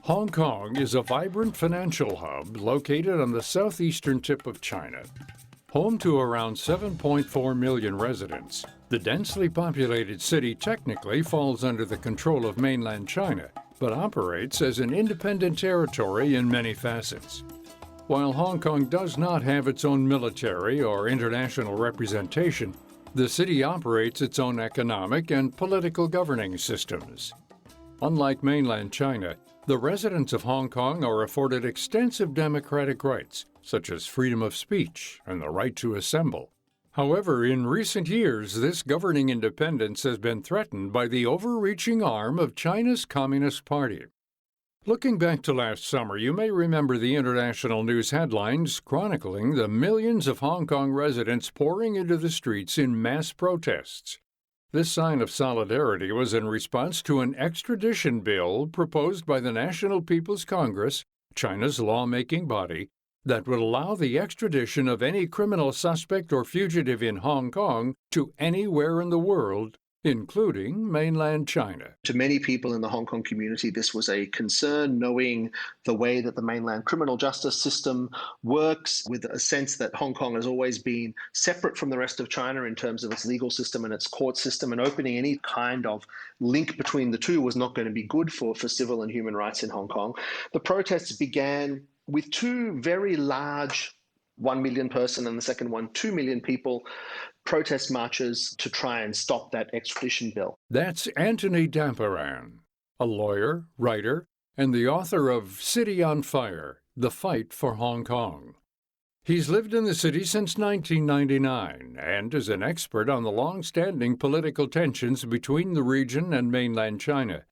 Hong Kong is a vibrant financial hub located on the southeastern tip of China. Home to around 7.4 million residents, the densely populated city technically falls under the control of mainland China, but operates as an independent territory in many facets. While Hong Kong does not have its own military or international representation, the city operates its own economic and political governing systems. Unlike mainland China, the residents of Hong Kong are afforded extensive democratic rights, such as freedom of speech and the right to assemble. However, in recent years, this governing independence has been threatened by the overreaching arm of China's Communist Party. Looking back to last summer, you may remember the international news headlines chronicling the millions of Hong Kong residents pouring into the streets in mass protests. This sign of solidarity was in response to an extradition bill proposed by the National People's Congress, China's lawmaking body, that would allow the extradition of any criminal suspect or fugitive in Hong Kong to anywhere in the world, including mainland China. To many people in the Hong Kong community, this was a concern, knowing the way that the mainland criminal justice system works, with a sense that Hong Kong has always been separate from the rest of China in terms of its legal system and its court system, and opening any kind of link between the two was not going to be good for civil and human rights in Hong Kong. The protests began with two very large 1 million person and the second one 2 million people protest marches to try and stop that extradition bill. That's Anthony Damparan, a lawyer, writer, and the author of City on Fire, The Fight for Hong Kong. He's lived in the city since 1999 and is an expert on the long-standing political tensions between the region and mainland China.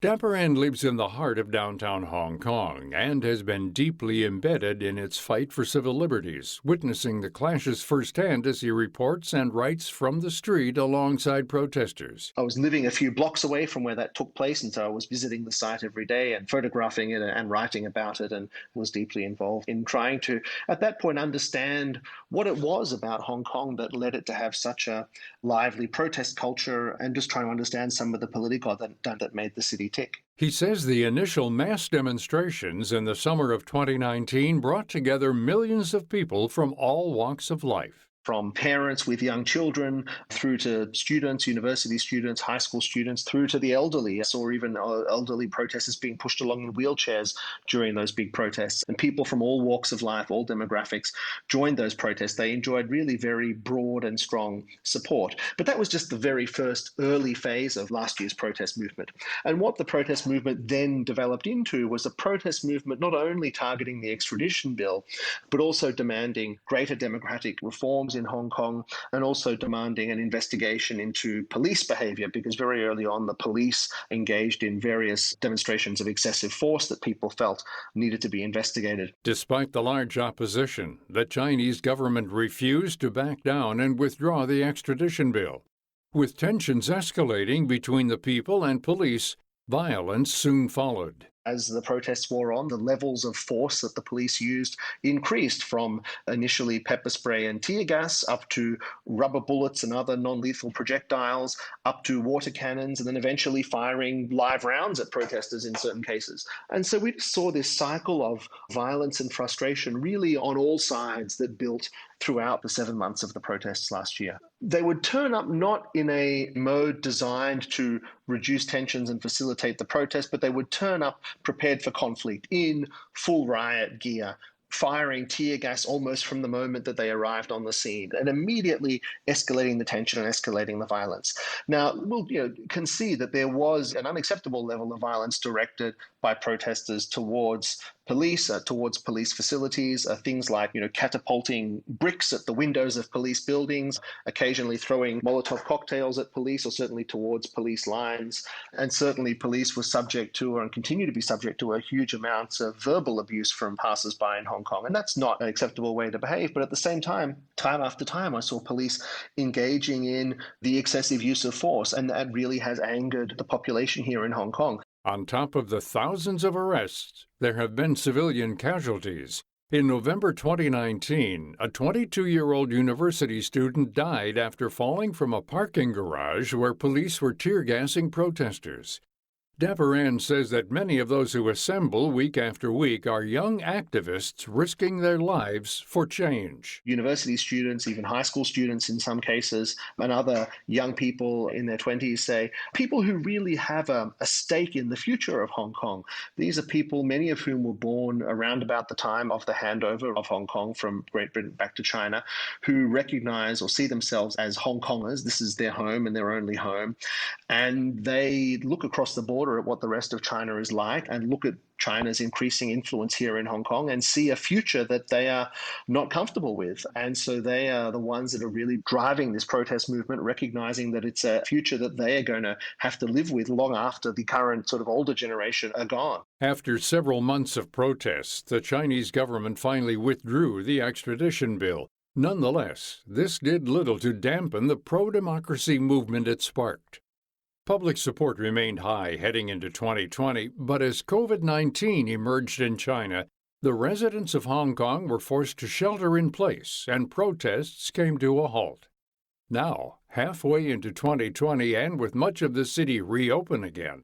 Damparan lives in the heart of downtown Hong Kong and has been deeply embedded in its fight for civil liberties, witnessing the clashes firsthand as he reports and writes from the street alongside protesters. I was living a few blocks away from where that took place, and so I was visiting the site every day and photographing it and writing about it, and was deeply involved in trying to, at that point, understand what it was about Hong Kong that led it to have such a lively protest culture, and just trying to understand some of the political that made the city tick. He says the initial mass demonstrations in the summer of 2019 brought together millions of people from all walks of life. From parents with young children through to students, university students, high school students, through to the elderly. I saw even elderly protesters being pushed along in wheelchairs during those big protests. And people from all walks of life, all demographics, joined those protests. They enjoyed really very broad and strong support. But that was just the very first early phase of last year's protest movement. And what the protest movement then developed into was a protest movement not only targeting the extradition bill, but also demanding greater democratic reforms in Hong Kong, and also demanding an investigation into police behavior, because very early on the police engaged in various demonstrations of excessive force that people felt needed to be investigated. Despite the large opposition, the Chinese government refused to back down and withdraw the extradition bill. With tensions escalating between the people and police, violence soon followed. As the protests wore on, the levels of force that the police used increased, from initially pepper spray and tear gas up to rubber bullets and other non-lethal projectiles, up to water cannons, and then eventually firing live rounds at protesters in certain cases. And so we just saw this cycle of violence and frustration really on all sides that built throughout the 7 months of the protests last year. They would turn up not in a mode designed to reduce tensions and facilitate the protest, but they would turn up prepared for conflict in full riot gear, firing tear gas almost from the moment that they arrived on the scene, and immediately escalating the tension and escalating the violence. Now, we'll concede that there was an unacceptable level of violence directed by protesters towards police facilities, things like catapulting bricks at the windows of police buildings, occasionally throwing Molotov cocktails at police, or certainly towards police lines. And certainly police were subject to, and continue to be subject to, a huge amounts of verbal abuse from passers-by in Hong Kong. And that's not an acceptable way to behave. But at the same time after time, I saw police engaging in the excessive use of force, and that really has angered the population here in Hong Kong. On top of the thousands of arrests, there have been civilian casualties. In November 2019, a 22-year-old university student died after falling from a parking garage where police were tear-gassing protesters. Deborah Ann says that many of those who assemble week after week are young activists risking their lives for change. University students, even high school students in some cases, and other young people in their 20s say, people who really have a stake in the future of Hong Kong. These are people, many of whom were born around about the time of the handover of Hong Kong from Great Britain back to China, who recognize or see themselves as Hong Kongers. This is their home and their only home. And they look across the border at what the rest of China is like and look at China's increasing influence here in Hong Kong and see a future that they are not comfortable with. And so they are the ones that are really driving this protest movement, recognizing that it's a future that they are going to have to live with long after the current sort of older generation are gone. After several months of protests, the Chinese government finally withdrew the extradition bill. Nonetheless, this did little to dampen the pro-democracy movement it sparked. Public support remained high heading into 2020, but as COVID-19 emerged in China, the residents of Hong Kong were forced to shelter in place and protests came to a halt. Now, halfway into 2020 and with much of the city reopened again,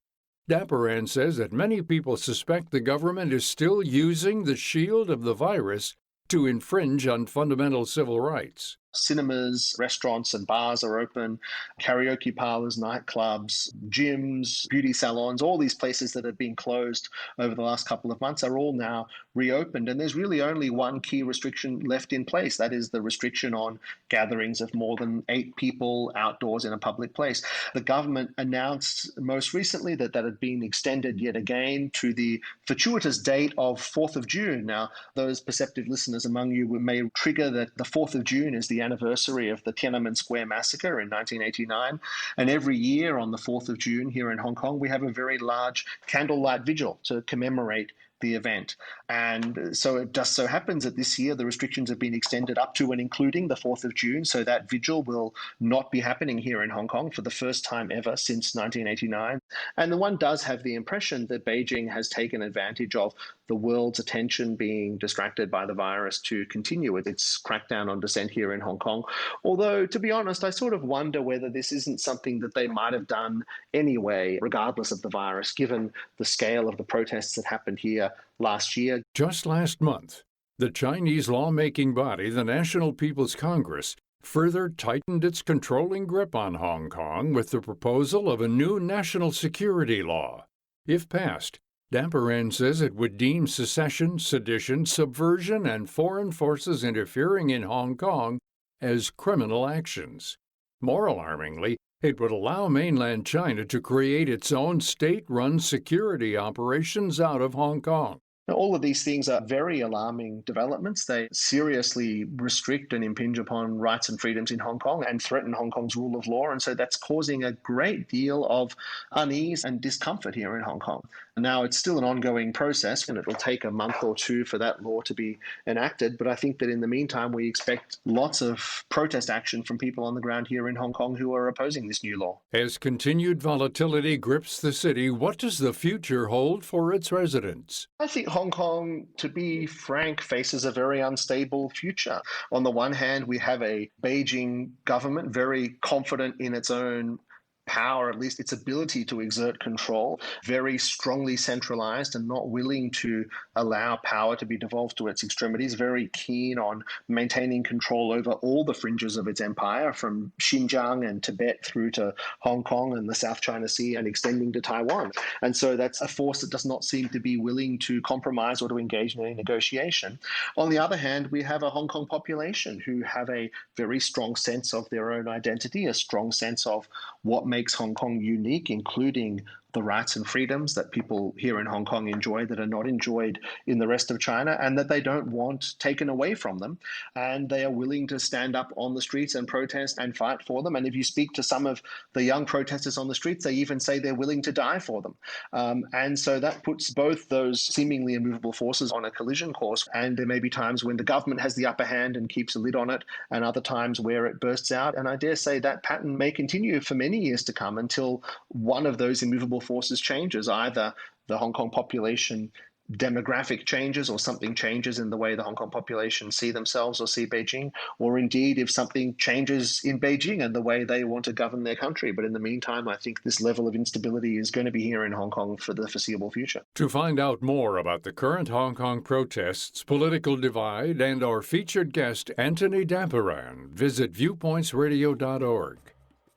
Deborah Ann says that many people suspect the government is still using the shield of the virus to infringe on fundamental civil rights. Cinemas, restaurants and bars are open, karaoke parlors, nightclubs, gyms, beauty salons, all these places that have been closed over the last couple of months are all now reopened. And there's really only one key restriction left in place. That is the restriction on gatherings of more than 8 people outdoors in a public place. The government announced most recently that had been extended yet again to the fortuitous date of 4th of June. Now, those perceptive listeners among you may trigger that the 4th of June is the anniversary of the Tiananmen Square massacre in 1989. And every year on the 4th of June here in Hong Kong, we have a very large candlelight vigil to commemorate the event. And so it just so happens that this year the restrictions have been extended up to and including the 4th of June. So that vigil will not be happening here in Hong Kong for the first time ever since 1989. And the one does have the impression that Beijing has taken advantage of the world's attention being distracted by the virus to continue with its crackdown on dissent here in Hong Kong. Although, to be honest, I sort of wonder whether this isn't something that they might have done anyway, regardless of the virus, given the scale of the protests that happened here last year. Just last month, the Chinese lawmaking body, the National People's Congress, further tightened its controlling grip on Hong Kong with the proposal of a new national security law. If passed, Deborah Ann says it would deem secession, sedition, subversion, and foreign forces interfering in Hong Kong as criminal actions. More alarmingly, it would allow mainland China to create its own state-run security operations out of Hong Kong. Now, all of these things are very alarming developments. They seriously restrict and impinge upon rights and freedoms in Hong Kong and threaten Hong Kong's rule of law. And so that's causing a great deal of unease and discomfort here in Hong Kong. Now, it's still an ongoing process, and it will take a month or two for that law to be enacted. But I think that in the meantime, we expect lots of protest action from people on the ground here in Hong Kong who are opposing this new law. As continued volatility grips the city, what does the future hold for its residents? I think Hong Kong, to be frank, faces a very unstable future. On the one hand, we have a Beijing government very confident in its own power, at least its ability to exert control, very strongly centralized and not willing to allow power to be devolved to its extremities, very keen on maintaining control over all the fringes of its empire, from Xinjiang and Tibet through to Hong Kong and the South China Sea and extending to Taiwan. And so that's a force that does not seem to be willing to compromise or to engage in any negotiation. On the other hand, we have a Hong Kong population who have a very strong sense of their own identity, a strong sense of what makes Hong Kong unique, including the rights and freedoms that people here in Hong Kong enjoy that are not enjoyed in the rest of China, and that they don't want taken away from them. And they are willing to stand up on the streets and protest and fight for them. And if you speak to some of the young protesters on the streets, they even say they're willing to die for them. And so that puts both those seemingly immovable forces on a collision course. And there may be times when the government has the upper hand and keeps a lid on it, and other times where it bursts out. And I dare say that pattern may continue for many years to come until one of those immovable forces changes. Either the Hong Kong population demographic changes or something changes in the way the Hong Kong population see themselves or see Beijing, or indeed if something changes in Beijing and the way they want to govern their country. But in the meantime, I think this level of instability is going to be here in Hong Kong for the foreseeable future. To find out more about the current Hong Kong protests, political divide, and our featured guest, Anthony Damparan, visit viewpointsradio.org.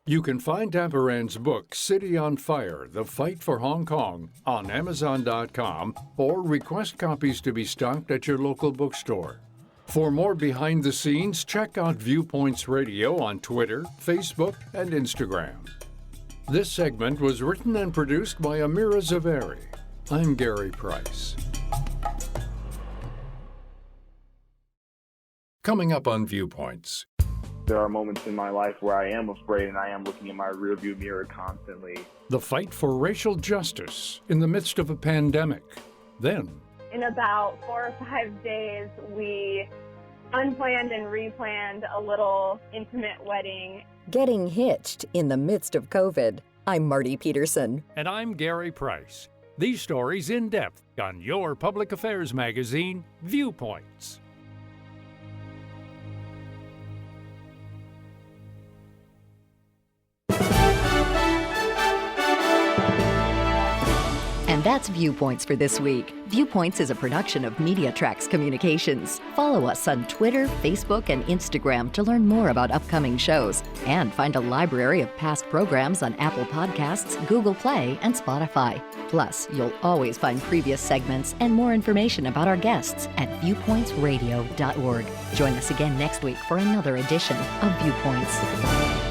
You can find Damparan's book, City on Fire, The Fight for Hong Kong, on Amazon.com or request copies to be stocked at your local bookstore. For more behind the scenes, check out Viewpoints Radio on Twitter, Facebook, and Instagram. This segment was written and produced by Amira Zaveri. I'm Gary Price. Coming up on Viewpoints. There are moments in my life where I am afraid and I am looking in my rearview mirror constantly. The fight for racial justice in the midst of a pandemic. Then, in about 4 or 5 days, we unplanned and replanned a little intimate wedding. Getting hitched in the midst of COVID. I'm Marty Peterson. And I'm Gary Price. These stories in depth on your public affairs magazine, Viewpoints. And that's Viewpoints for this week. Viewpoints is a production of MediaTrax Communications. Follow us on Twitter, Facebook, and Instagram to learn more about upcoming shows and find a library of past programs on Apple Podcasts, Google Play, and Spotify. Plus, you'll always find previous segments and more information about our guests at viewpointsradio.org. Join us again next week for another edition of Viewpoints.